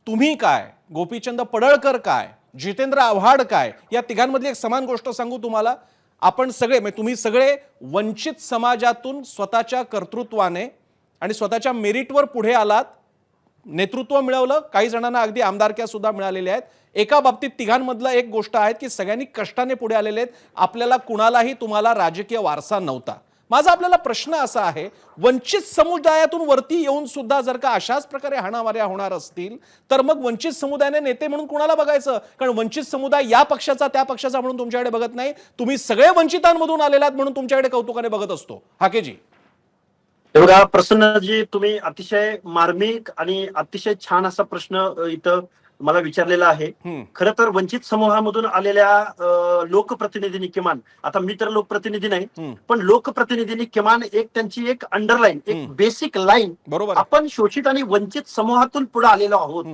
तुम्ही काय, गोपीचंद पडळकर काय, जितेंद्र आव्हाड काय, या तिघांमधली एक समान गोष्ट सांगू तुम्हाला. आपण सगळे म्हणजे तुम्ही सगळे वंचित समाजातून स्वतःच्या कर्तृत्वाने आणि स्वतःच्या मेरिटवर पुढे आलात, नेतृत्व मिळवलं, काही जणांना अगदी आमदारक्या सुद्धा मिळालेल्या आहेत. एका बाबतीत तिघांमधलं एक गोष्ट आहे की सगळ्यांनी कष्टाने पुढे आलेले आहेत. आपल्याला कुणालाही तुम्हाला राजकीय वारसा नव्हता. माझा आपल्याला प्रश्न असा आहे, वंचित समुदायातून वरती येऊन सुद्धा जर का अशाच प्रकारे हाणामाऱ्या होणार असतील तर मग वंचित समुदायाने नेते म्हणून कुणाला बघायचं? कारण वंचित समुदाय या पक्षाचा त्या पक्षाचा म्हणून तुमच्याकडे बघत नाही, तुम्ही सगळे वंचितांमधून आलेलात म्हणून तुमच्याकडे कौतुकाने बघत असतो. हाकेजी, बघा प्रसन्नजी, तुम्ही अतिशय मार्मिक आणि अतिशय छान असा प्रश्न इथं मला विचारलेला आहे. खरं तर वंचित समूहामधून आलेल्या लोकप्रतिनिधींनी किमान, आता मी तर लोकप्रतिनिधी नाही, पण लोकप्रतिनिधींनी किमान एक त्यांची एक अंडरलाईन, एक बेसिक लाईन, बरोबर, आपण शोषित आणि वंचित समूहातून पुढे आलेलो आहोत,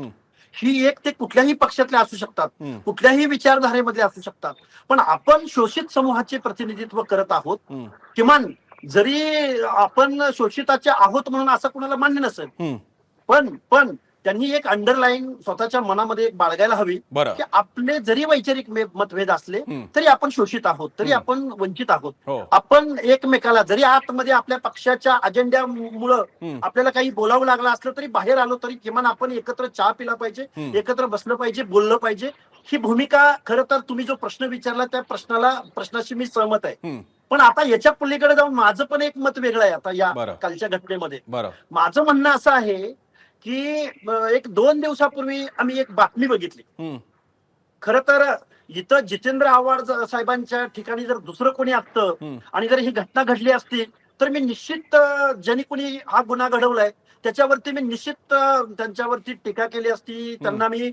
ही एक, ते कुठल्याही पक्षातले असू शकतात, कुठल्याही विचारधारेमध्ये असू शकतात, पण आपण शोषित समूहाचे प्रतिनिधित्व करत आहोत. किमान जरी आपण शोषिताचे आहोत म्हणून असं कुणाला मान्य नसेल, पण त्यांनी एक अंडरलाईन स्वतःच्या मनामध्ये बाळगायला हवी की आपले जरी वैचारिक मतभेद असले तरी आपण शोषित आहोत, तरी आपण वंचित आहोत. आपण एकमेकाला जरी आतमध्ये आपल्या पक्षाच्या अजेंड्यामुळं आपल्याला काही बोलावं लागलं असलं तरी बाहेर आलो तरी किमान आपण एकत्र चहा पिला पाहिजे, एकत्र बसलं पाहिजे, बोललं पाहिजे. ही भूमिका खरं तर तुम्ही जो प्रश्न विचारला त्या प्रश्नाशी मी सहमत आहे. पण आता याच्या पलीकडे जाऊन माझं पण एक मत वेगळं आहे. आता या कालच्या घटनेमध्ये माझं म्हणणं असं आहे की एक 2 दिवसापूर्वी आम्ही एक बातमी बघितली. खरं तर इथं जितेंद्र आव्हाड साहेबांच्या ठिकाणी जर दुसरं कोणी असतं आणि जर ही घटना घडली असती तर मी निश्चित, ज्यांनी कोणी हा गुन्हा घडवलाय त्याच्यावरती मी निश्चित त्यांच्यावरती टीका केली असती, त्यांना मी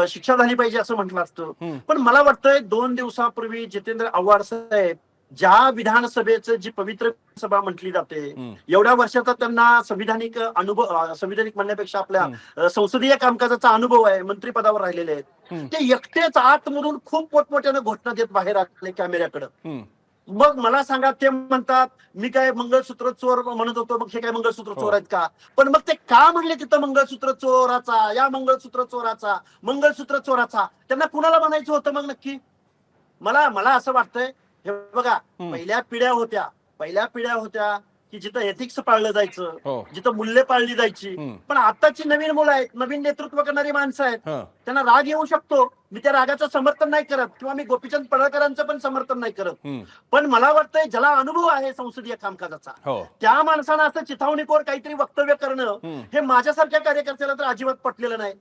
शिक्षा झाली पाहिजे असं म्हटलं असतं. पण मला वाटतंय 2 दिवसापूर्वी जितेंद्र आव्हाड साहेब ज्या विधानसभेचं जी पवित्र सभा म्हटली जाते, एवढ्या वर्षाचा त्यांना संविधानिक अनुभव, संविधानिक म्हणण्यापेक्षा आपल्या संसदीय कामकाजाचा अनुभव आहे, मंत्रिपदावर राहिलेले आहेत, ते एकटेच आतमधून खूप मोठमोठ्यानं घोषणा देत बाहेर आले कॅमेऱ्याकडे. मग मला सांगा, ते म्हणतात मी काय मंगळसूत्र चोर म्हणत होतो, मग हे काय मंगळसूत्र चोर आहेत का? पण मग ते का म्हणले तिथं मंगळसूत्र चोराचा, या मंगळसूत्र चोराचा, मंगळसूत्र चोराचा? त्यांना कुणाला म्हणायचं होतं मग नक्की? मला असं वाटतंय, हे बघा, पहिल्या पिढ्या होत्या की जिथं एथिक्स पाळलं जायचं, जिथं मूल्य पाळली जायची. पण आताची नवीन मुलं आहेत, नवीन नेतृत्व करणारी माणसं आहेत, त्यांना राग येऊ शकतो. मी त्या रागाचं समर्थन नाही करत किंवा मी गोपीचंद पडळकरांचं पण समर्थन नाही करत. पण मला वाटतंय ज्याला अनुभव आहे संसदीय कामकाजाचा त्या माणसानं असं चिथावणीखोर काहीतरी वक्तव्य करणं हे माझ्यासारख्या कार्यकर्त्याला तर अजिबात पटलेलं नाही.